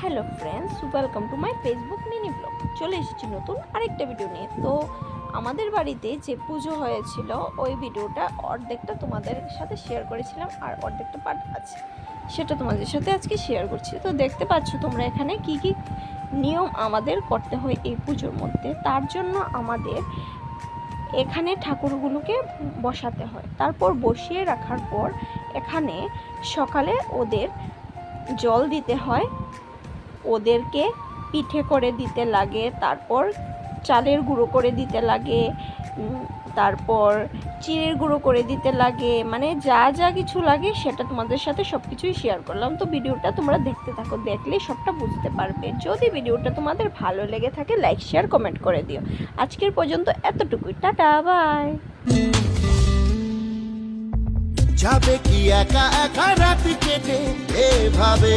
Hello friends, welcome to my Facebook mini blog. চলে এসেছি নতুন আরেকটা ভিডিও নিয়ে। তো আমাদের বাড়িতে যে পুজো হয়েছিল ওই ভিডিওটা অর্ধেকটা তোমাদের সাথে শেয়ার করেছিলাম, আর অর্ধেকটা পার্ট আছে সেটা তোমাদের সাথে আজকে শেয়ার করছি। তো দেখতে পাচ্ছ তোমরা এখানে কি কি নিয়ম আমাদের করতে হয় এই পুজোর মধ্যে। তার জন্য আমাদের এখানে ঠাকুরগুলোকে বসাতে হয়, তারপর বসিয়ে রাখার পর এখানে সকালে ওদের জল দিতে হয়, ওদেরকে পিঠে করে দিতে লাগে, তারপর চালের গুঁড়ো করে দিতে লাগে, তারপর চিড়ের গুঁড়ো করে দিতে লাগে, মানে যা যা কিছু লাগে সেটা তোমাদের সাথে সব কিছুই শেয়ার করলাম। তো ভিডিওটা তোমরা দেখতে থাকো, দেখলে সবটা বুঝতে পারবে। যদি ভিডিওটা তোমাদের ভালো লেগে থাকে লাইক শেয়ার কমেন্ট করে দিও। আজকের পর্যন্ত এতটুকুই, টাটা বাই। যাবে কি একা একা রাত কেটে এভাবে।